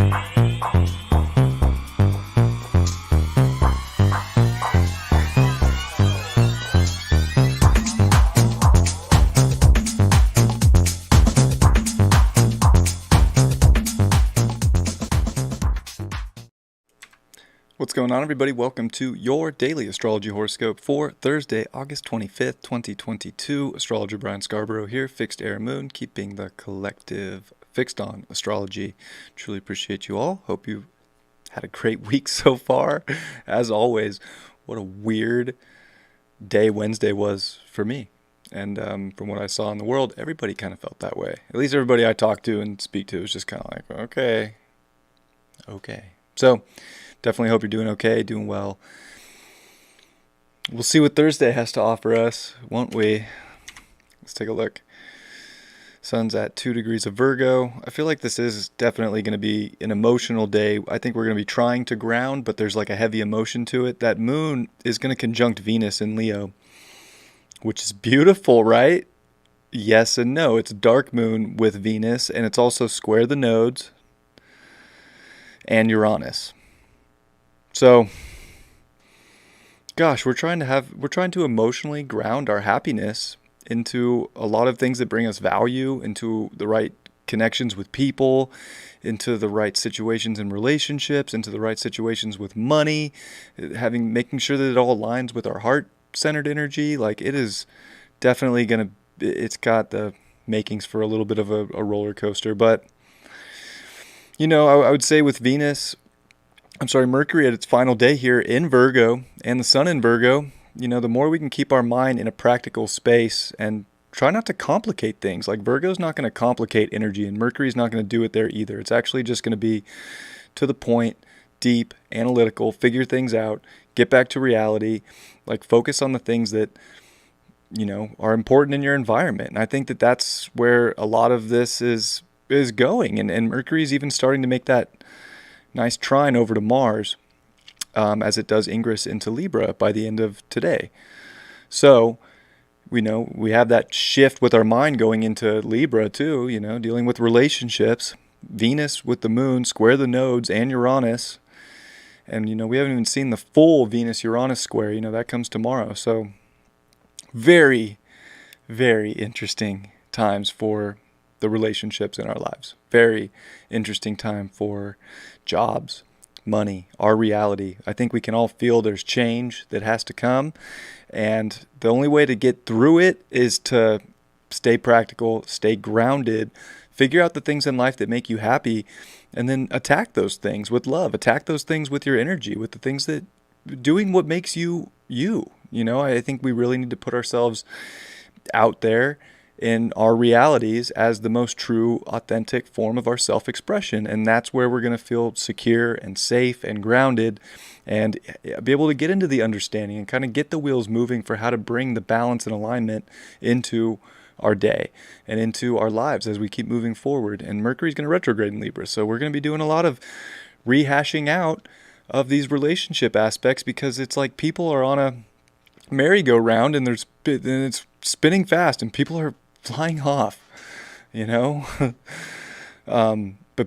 What's going on, everybody? Welcome to your daily astrology horoscope for Thursday, August 25th, 2022. Astrologer Brian Scarborough here, fixed air moon, keeping the collective fixed on astrology. Truly appreciate you all. Hope you had a great week so far. As always, what a weird day Wednesday was for me. And from what I saw in the world, everybody kind of felt that way. At least everybody I talked to and speak to was just kind of like, okay. So, definitely hope you're doing okay, doing well. We'll see what Thursday has to offer us, won't we? Let's take a look. Sun's at 2 degrees of Virgo. I feel like this is definitely going to be an emotional day. I think we're going to be trying to ground, but there's like a heavy emotion to it. That moon is going to conjunct Venus in Leo, which is beautiful, right? Yes and no. It's a dark moon with Venus, and it's also square the nodes and Uranus. So, gosh, we're trying to emotionally ground our happiness into a lot of things that bring us value, into the right connections with people, into the right situations in relationships, into the right situations with money, making sure that it all aligns with our heart-centered energy. Like, it is definitely it's got the makings for a little bit of a roller coaster. But, I would say with Mercury at its final day here in Virgo and the Sun in Virgo, the more we can keep our mind in a practical space and try not to complicate things. Like, Virgo's not going to complicate energy, and Mercury's not going to do it there either. It's actually just going to be to the point, deep, analytical, figure things out, get back to reality, like focus on the things that, are important in your environment. And I think that that's where a lot of this is going. And Mercury's even starting to make that nice trine over to Mars as it does ingress into Libra by the end of today. So we have that shift with our mind going into Libra too, dealing with relationships. Venus with the moon, square the nodes and Uranus. And, we haven't even seen the full Venus-Uranus square. That comes tomorrow. So very, very interesting times for the relationships in our lives. Very interesting time for jobs, money, our reality. I think we can all feel there's change that has to come, and the only way to get through it is to stay practical, stay grounded, figure out the things in life that make you happy, and then attack those things with love, attack those things with your energy, with the things that doing what makes you you. I think we really need to put ourselves out there in our realities as the most true, authentic form of our self-expression. And that's where we're going to feel secure and safe and grounded and be able to get into the understanding and kind of get the wheels moving for how to bring the balance and alignment into our day and into our lives as we keep moving forward. And Mercury's going to retrograde in Libra. So we're going to be doing a lot of rehashing out of these relationship aspects, because it's like people are on a merry-go-round and it's spinning fast and people are flying off, but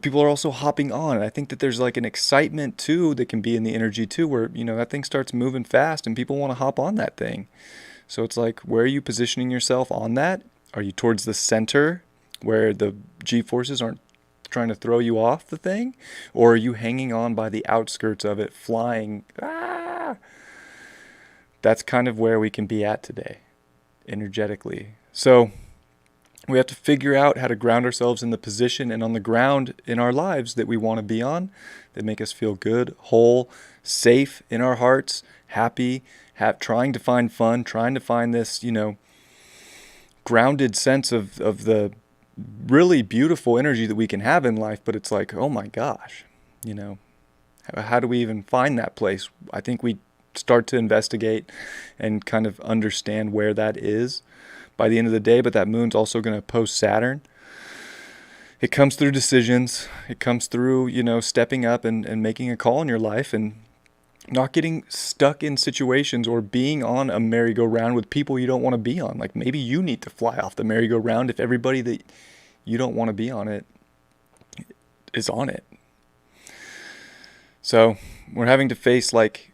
people are also hopping on. And I think that there's like an excitement too that can be in the energy too, where, that thing starts moving fast and people want to hop on that thing. So it's like, where are you positioning yourself on that? Are you towards the center where the G-forces aren't trying to throw you off the thing? Or are you hanging on by the outskirts of it, flying? That's kind of where we can be at today, energetically. So we have to figure out how to ground ourselves in the position and on the ground in our lives that we want to be on, that make us feel good, whole, safe in our hearts, happy, trying to find fun, trying to find this, grounded sense of the really beautiful energy that we can have in life. But it's like, oh my gosh, how do we even find that place? I think we start to investigate and kind of understand where that is by the end of the day. But that moon's also going to post Saturn. It comes through decisions. It comes through, stepping up and making a call in your life and not getting stuck in situations or being on a merry-go-round with people you don't want to be on. Like, maybe you need to fly off the merry-go-round if everybody that you don't want to be on it is on it. So we're having to face like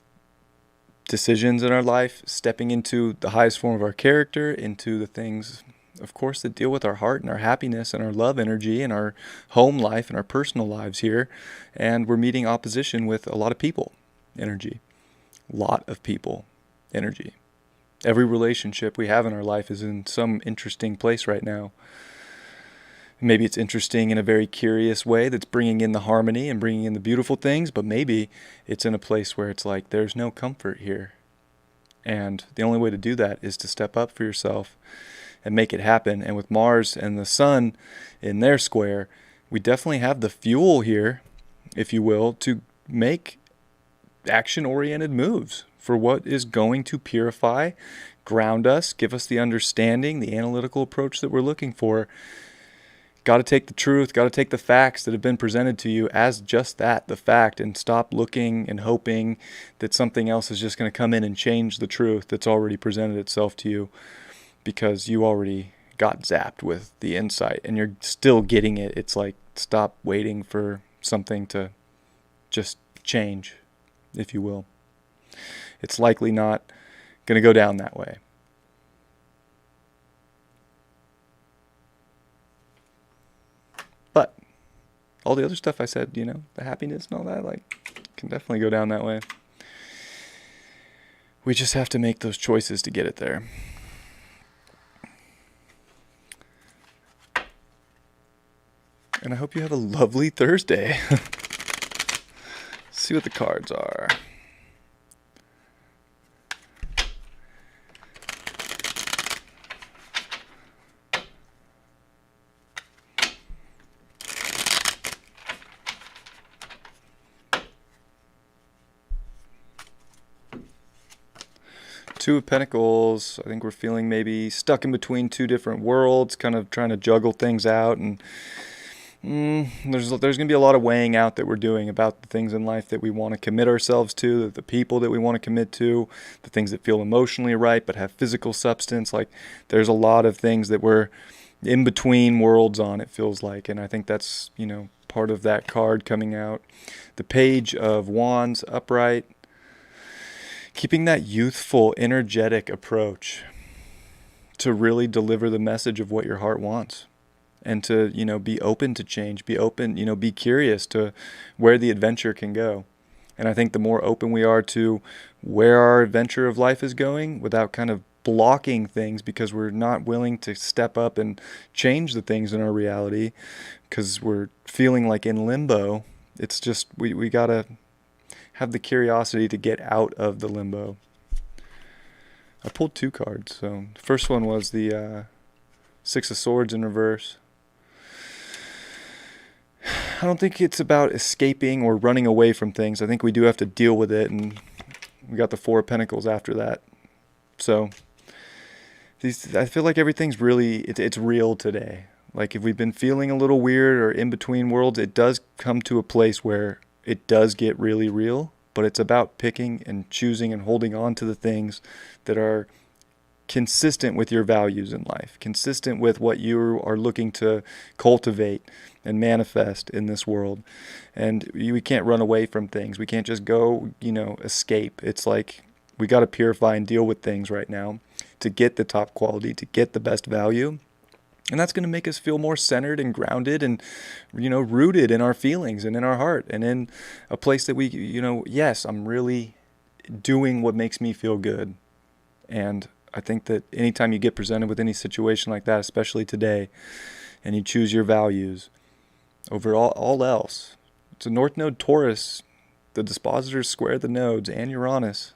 decisions in our life, stepping into the highest form of our character, into the things, of course, that deal with our heart and our happiness and our love energy and our home life and our personal lives here. And we're meeting opposition with a lot of people energy, lot of people energy. Every relationship we have in our life is in some interesting place right now. Maybe it's interesting in a very curious way that's bringing in the harmony and bringing in the beautiful things, but maybe it's in a place where it's like there's no comfort here. And the only way to do that is to step up for yourself and make it happen. And with Mars and the Sun in their square, we definitely have the fuel here, if you will, to make action-oriented moves for what is going to purify, ground us, give us the understanding, the analytical approach that we're looking for. Got to take the truth, got to take the facts that have been presented to you as just that, the fact, and stop looking and hoping that something else is just going to come in and change the truth that's already presented itself to you, because you already got zapped with the insight and you're still getting it. It's like, stop waiting for something to just change, if you will. It's likely not going to go down that way. But all the other stuff I said, you know, the happiness and all that, like, can definitely go down that way. We just have to make those choices to get it there. And I hope you have a lovely Thursday. See what the cards are. Two of Pentacles. I think we're feeling maybe stuck in between two different worlds, kind of trying to juggle things out. And there's going to be a lot of weighing out that we're doing about the things in life that we want to commit ourselves to, the people that we want to commit to, the things that feel emotionally right but have physical substance. Like, there's a lot of things that we're in between worlds on, it feels like. And I think that's, you know, part of that card coming out. The Page of Wands upright. Keeping that youthful, energetic approach to really deliver the message of what your heart wants. And to, you know, be open to change, be open, you know, be curious to where the adventure can go. And I think the more open we are to where our adventure of life is going, without kind of blocking things because we're not willing to step up and change the things in our reality because we're feeling like in limbo, it's just, we gotta have the curiosity to get out of the limbo. I pulled two cards. So the first one was the Six of Swords in reverse. I don't think it's about escaping or running away from things. I think we do have to deal with it, and we got the Four of Pentacles after that. So I feel like everything's really, it's real today. Like, if we've been feeling a little weird or in between worlds, it does come to a place where it does get really real, but it's about picking and choosing and holding on to the things that are consistent with your values in life, consistent with what you are looking to cultivate and manifest in this world. And we can't run away from things. We can't just go, you know, escape. It's like we got to purify and deal with things right now to get the top quality, to get the best value. And that's going to make us feel more centered and grounded and, you know, rooted in our feelings and in our heart and in a place that we, you know, yes, I'm really doing what makes me feel good. And I think that anytime you get presented with any situation like that, especially today, and you choose your values over all else, it's a North Node Taurus, the dispositors square the nodes and Uranus.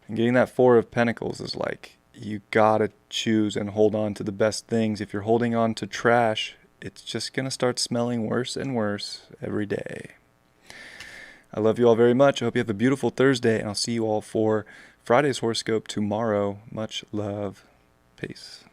And getting that Four of Pentacles is like, you gotta choose and hold on to the best things. If you're holding on to trash, it's just gonna start smelling worse and worse every day. I love you all very much. I hope you have a beautiful Thursday, and I'll see you all for Friday's horoscope tomorrow. Much love. Peace.